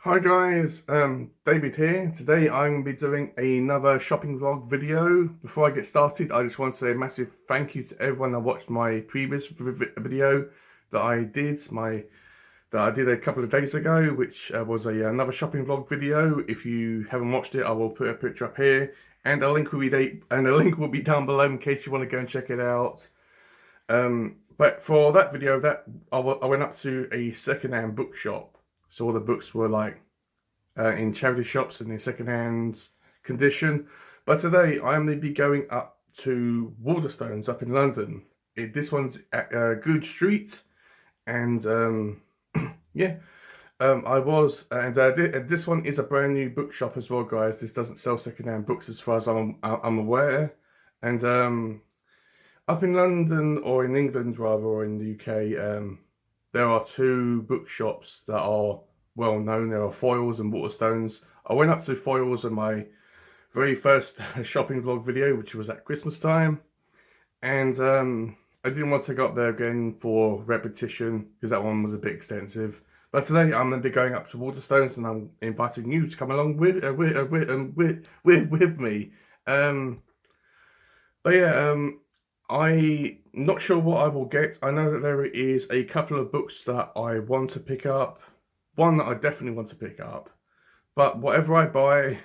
Hi guys, David here. Today I'm going to be doing another shopping vlog video. Before I get started, I just want to say a massive thank you to everyone that watched my previous video that I did a couple of days ago, which was another shopping vlog video. If you haven't watched it, I will put a picture up here, and a link will be down below in case you want to go and check it out. But for that video, I went up to a second-hand bookshop. So all the books were like in charity shops and in second-hand condition. But today I'm going to be going up to Waterstones up in London. This one's at Goodge Street, and yeah, this one is a brand new bookshop as well, guys. This doesn't sell second-hand books as far as I'm aware, and up in London, or in England rather, or in the UK, there are two bookshops that are well known. There are Foyles and Waterstones. I went up to Foyles in my very first shopping vlog video, which was at Christmas time, and I didn't want to go up there again for repetition because that one was a bit extensive. But today I'm going to be going up to Waterstones, and I'm inviting you to come along with me. But yeah, I'm not sure what I will get. I know that there is a couple of books that I want to pick up. One that I definitely want to pick up. But whatever I buy,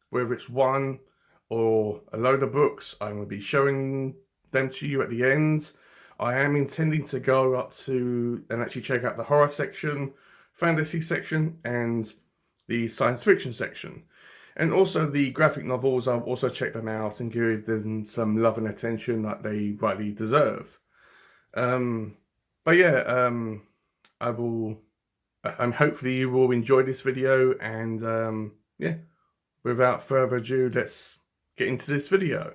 whether it's one or a load of books, I'm going to be showing them to you at the end. I am intending to go up to and actually check out the horror section, fantasy section, and the science fiction section. And also the graphic novels, I'll also check them out and give them some love and attention that they rightly deserve. But yeah, hopefully you will enjoy this video, and yeah, without further ado, let's get into this video.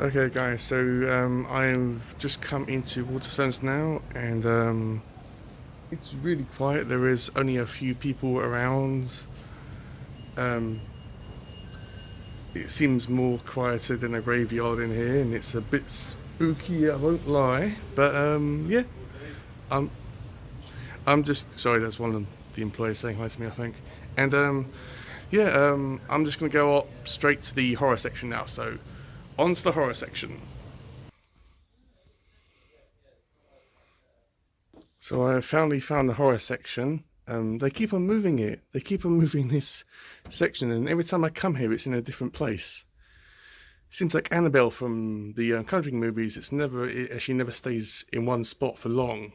Okay guys, so I've just come into Waterstones now, and it's really quiet. There is only a few people around. It seems more quieter than a graveyard in here, and it's a bit spooky, I won't lie. But yeah, I'm just sorry. That's one of the employees saying hi to me, I think. And yeah, I'm just gonna go up straight to the horror section now. So on to the horror section. So I finally found the horror section. They keep on moving it. They keep on moving this section, and every time I come here, it's in a different place. Seems like Annabelle from the Conjuring movies. It actually never stays in one spot for long.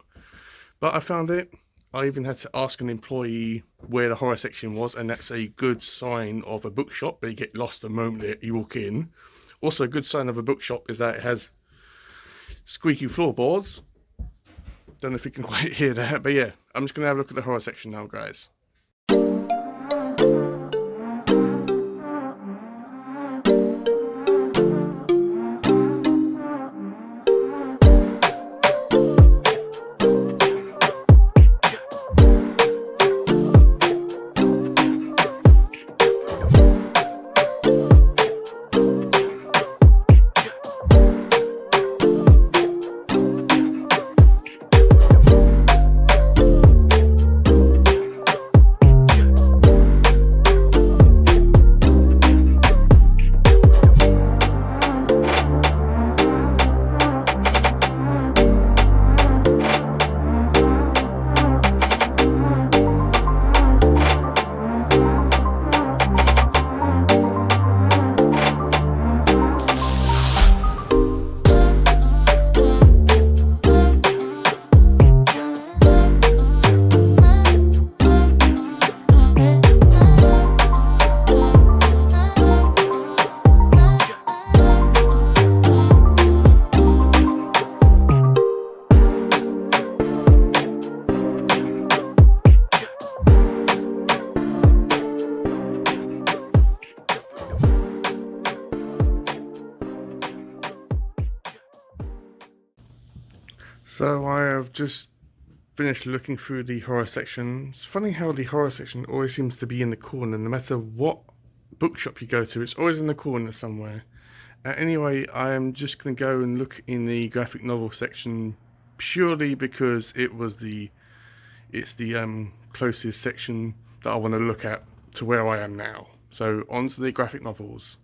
But I found it. I even had to ask an employee where the horror section was, and that's a good sign of a bookshop. But you get lost the moment that you walk in. Also, a good sign of a bookshop is that it has squeaky floorboards. Don't know if you can quite hear that, but yeah, I'm just gonna have a look at the horror section now, guys. So I have just finished looking through the horror section. It's funny how the horror section always seems to be in the corner. No matter what bookshop you go to, it's always in the corner somewhere. Anyway, I am just going to go and look in the graphic novel section purely because it's the closest section that I want to look at to where I am now. So on to the graphic novels.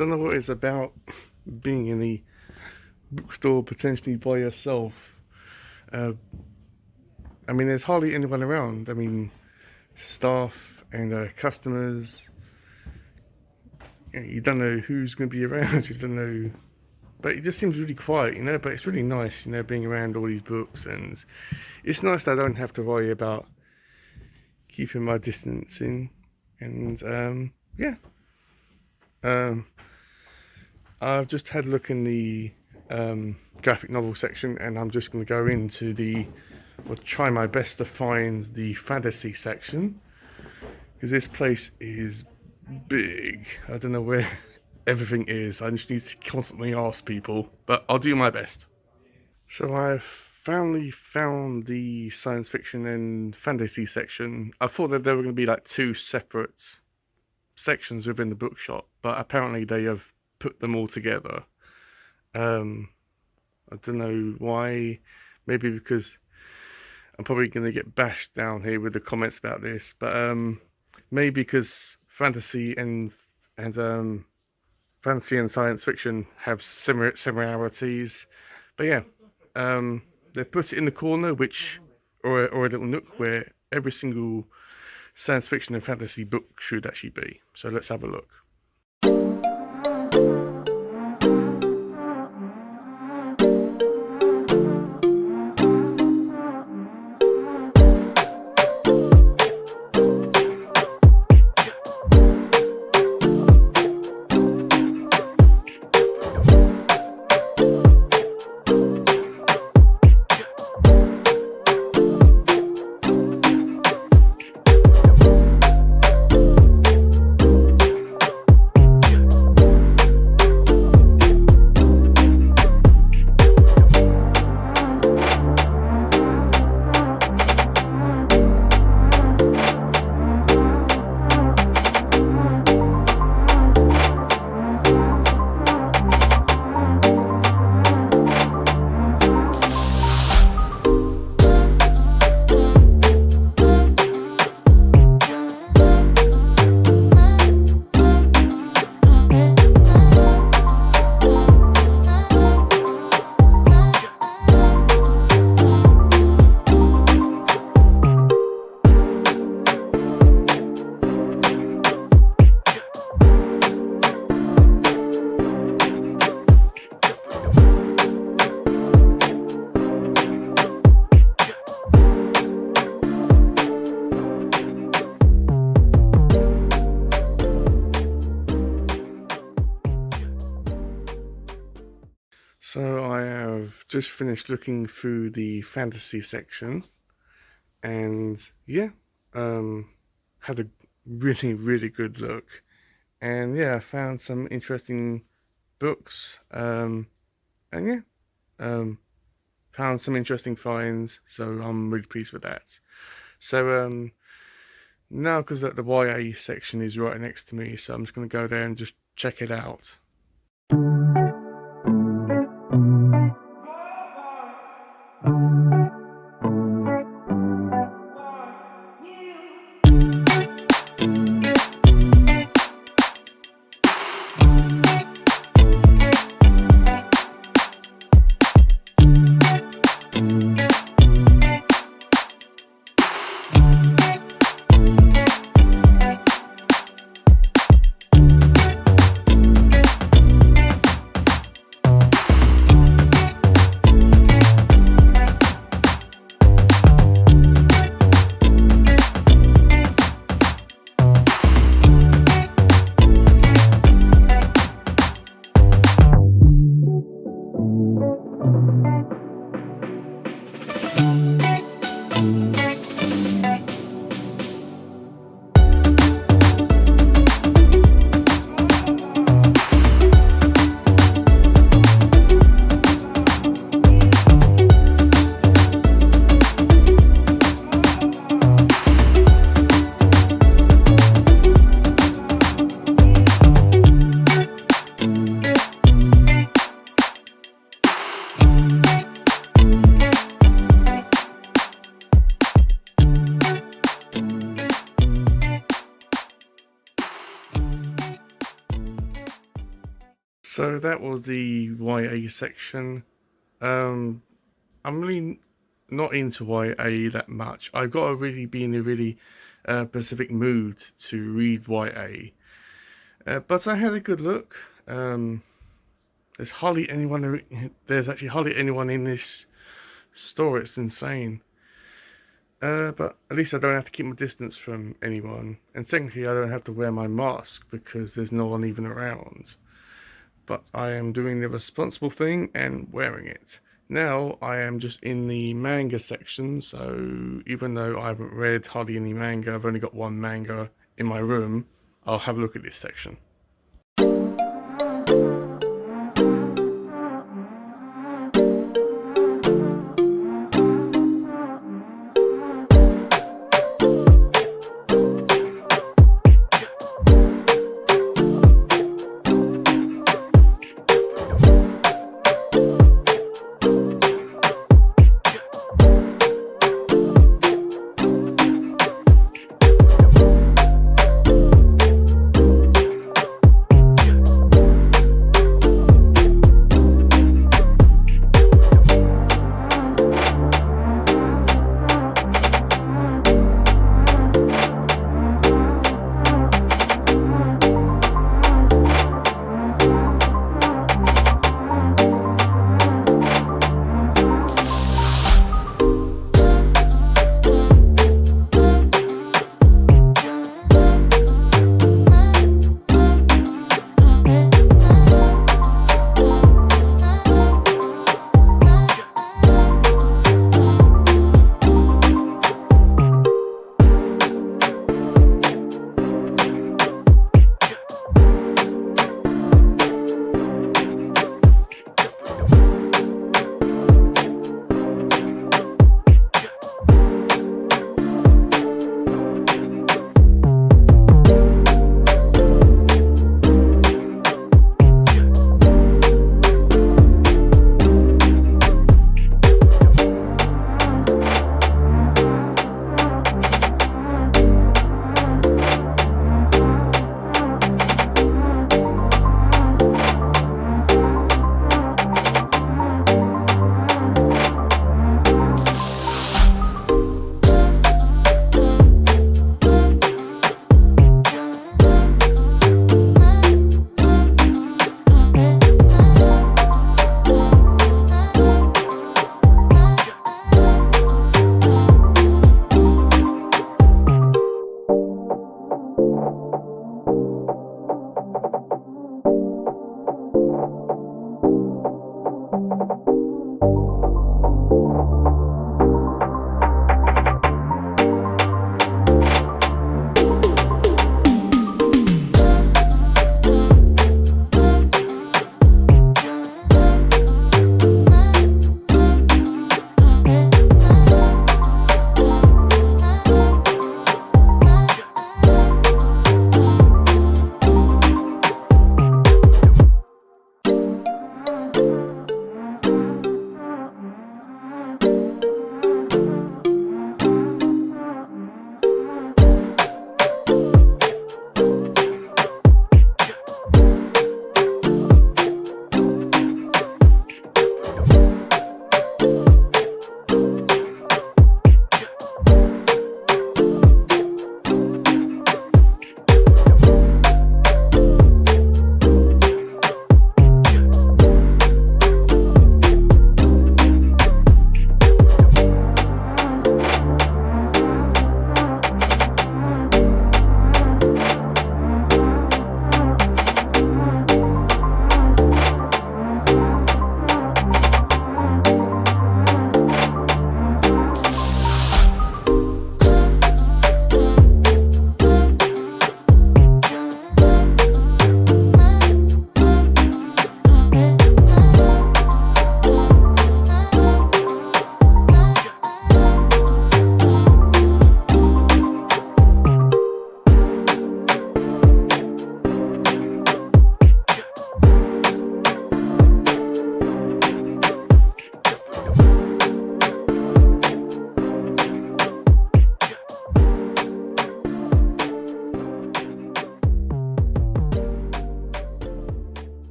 don't know what it's about being in the bookstore potentially by yourself. I mean, there's hardly anyone around. I mean, staff and customers. You don't know who's going to be around. You don't know, but it just seems really quiet, you know. But it's really nice, you know, being around all these books, and it's nice that I don't have to worry about keeping my distance in. And yeah, I've just had a look in the graphic novel section, and I'm just going to go into or try my best to find the fantasy section, because this place is big. I don't know where everything is. I just need to constantly ask people, but I'll do my best. So I've finally found the science fiction and fantasy section. I thought that there were going to be like two separate sections within the bookshop, but apparently they have put them all together. I don't know why. Maybe because I'm probably going to get bashed down here with the comments about this, but maybe because fantasy and science fiction have similarities. But yeah, they put it in the corner, or a little nook where every single science fiction and fantasy book should actually be. So let's have a look. So I have just finished looking through the fantasy section, and yeah, had a really good look, and yeah, I found some interesting books, and yeah, found some interesting finds, so I'm really pleased with that. So now, because the YA section is right next to me, so I'm just going to go there and just check it out. that was the YA section. I'm really not into YA that much. I've got to really be in a really specific mood to read YA. But I had a good look. There's actually hardly anyone in this store. It's insane. But at least I don't have to keep my distance from anyone. And technically I don't have to wear my mask because there's no one even around. But I am doing the responsible thing and wearing it. Now I am just in the manga section, so even though I haven't read hardly any manga, I've only got one manga in my room, I'll have a look at this section.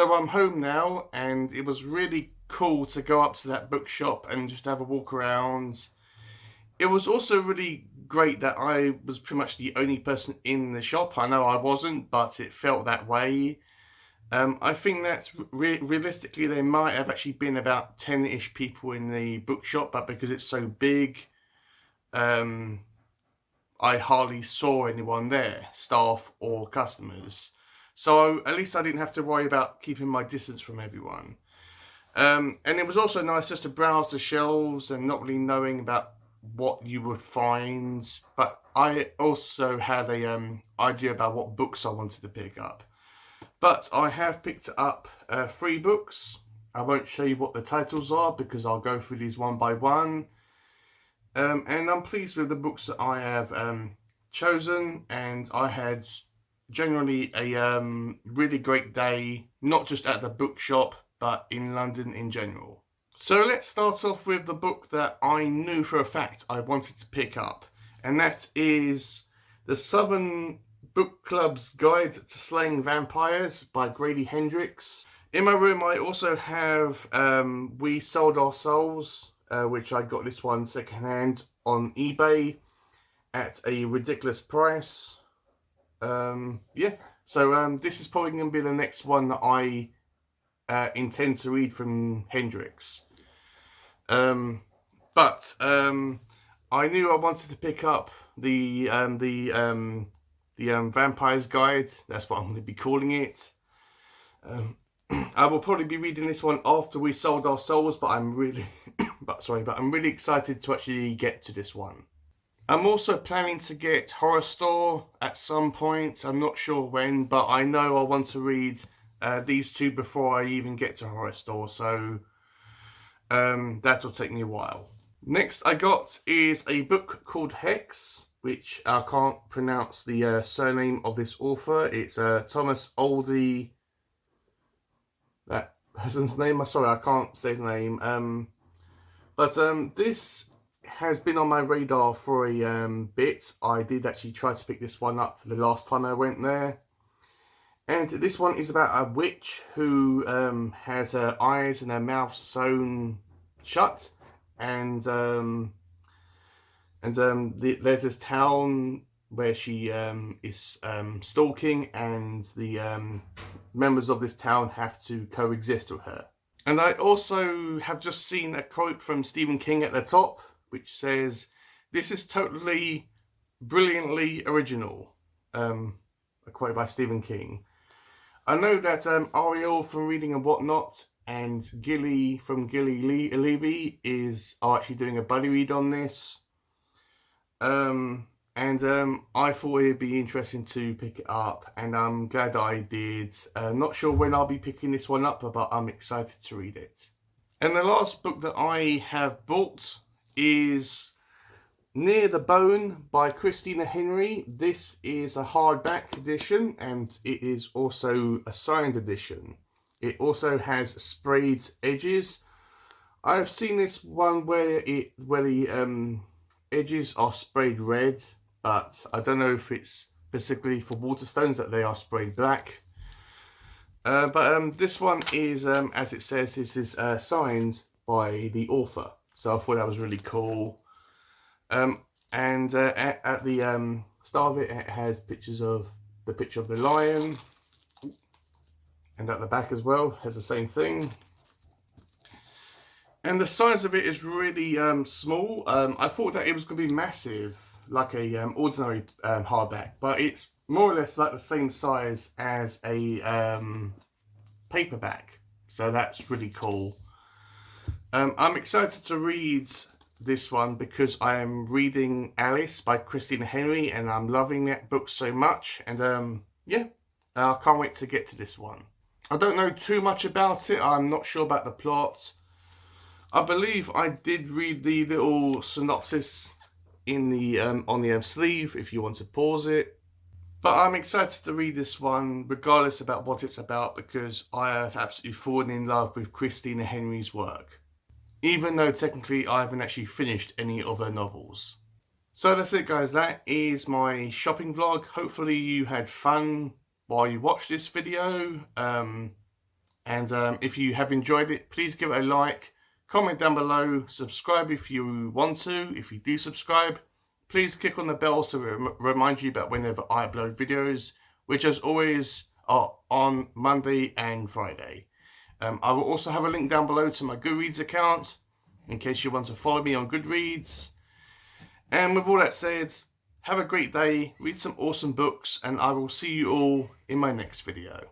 So I'm home now, and it was really cool to go up to that bookshop and just have a walk around. It was also really great that I was pretty much the only person in the shop. I know I wasn't, but it felt that way. I think that realistically there might have actually been about 10-ish people in the bookshop, but because it's so big, I hardly saw anyone there, staff or customers. So at least I didn't have to worry about keeping my distance from everyone. And it was also nice just to browse the shelves and not really knowing about what you would find. But I also had a idea about what books I wanted to pick up. But I have picked up 3 books. I won't show you what the titles are because I'll go through these one by one. And I'm pleased with the books that I have chosen, and I had generally a really great day, not just at the bookshop, but in London in general. So let's start off with the book that I knew for a fact I wanted to pick up, and that is The Southern Book Club's Guide to Slaying Vampires by Grady Hendrix. In my room I also have We Sold Our Souls, which I got this one secondhand on eBay at a ridiculous price. Yeah, so this is probably going to be the next one that I intend to read from Hendrix. But I knew I wanted to pick up the Vampire's Guide. That's what I'm going to be calling it. I will probably be reading this one after We Sold Our Souls, but I'm really, I'm really excited to actually get to this one. I'm also planning to get Horrorstone at some point. I'm not sure when, but I know I want to read these 2 before I even get to Horrorstone, so that'll take me a while. Next I got is a book called Hex, which I can't pronounce the surname of this author. It's Thomas Oldie. That person's name. I'm sorry, I can't say his name. But this has been on my radar for a bit. I did actually try to pick this one up the last time I went there. And this one is about a witch who has her eyes and her mouth sewn shut, and there's this town where she is stalking, and the members of this town have to coexist with her. And I also have just seen a quote from Stephen King at the top, which says, "This is totally, brilliantly original." A quote by Stephen King. I know that Ariel from Reading and Whatnot and Gilly from Gilly Levy are actually doing a buddy read on this. I thought it'd be interesting to pick it up, and I'm glad I did. Not sure when I'll be picking this one up, but I'm excited to read it. And the last book that I have bought is Near the Bone by Christina Henry. This is a hardback edition, and it is also a signed edition. It also has sprayed edges. I've seen this one where the edges are sprayed red, but I don't know if it's specifically for Waterstones that they are sprayed black. But this one is, as it says, this is signed by the author. So I thought that was really cool. At the start of it, it has pictures of the picture of the lion, and at the back as well has the same thing. And the size of it is really small. I thought that it was going to be massive, like a ordinary hardback, but it's more or less like the same size as a paperback. So that's really cool. I'm excited to read this one because I am reading Alice by Christina Henry, and I'm loving that book so much. And yeah, I can't wait to get to this one. I don't know too much about it. I'm not sure about the plot. I believe I did read the little synopsis in the on the sleeve if you want to pause it. But I'm excited to read this one regardless about what it's about, because I have absolutely fallen in love with Christina Henry's work, even though technically I haven't actually finished any of her novels. So that's it, guys. That is my shopping vlog. Hopefully you had fun while you watched this video. And if you have enjoyed it, please give it a like, comment down below, subscribe if you want to. If you do subscribe, please click on the bell so it reminds you about whenever I upload videos, which as always are on Monday and Friday. I will also have a link down below to my Goodreads account in case you want to follow me on Goodreads. And with all that said, have a great day, read some awesome books, and I will see you all in my next video.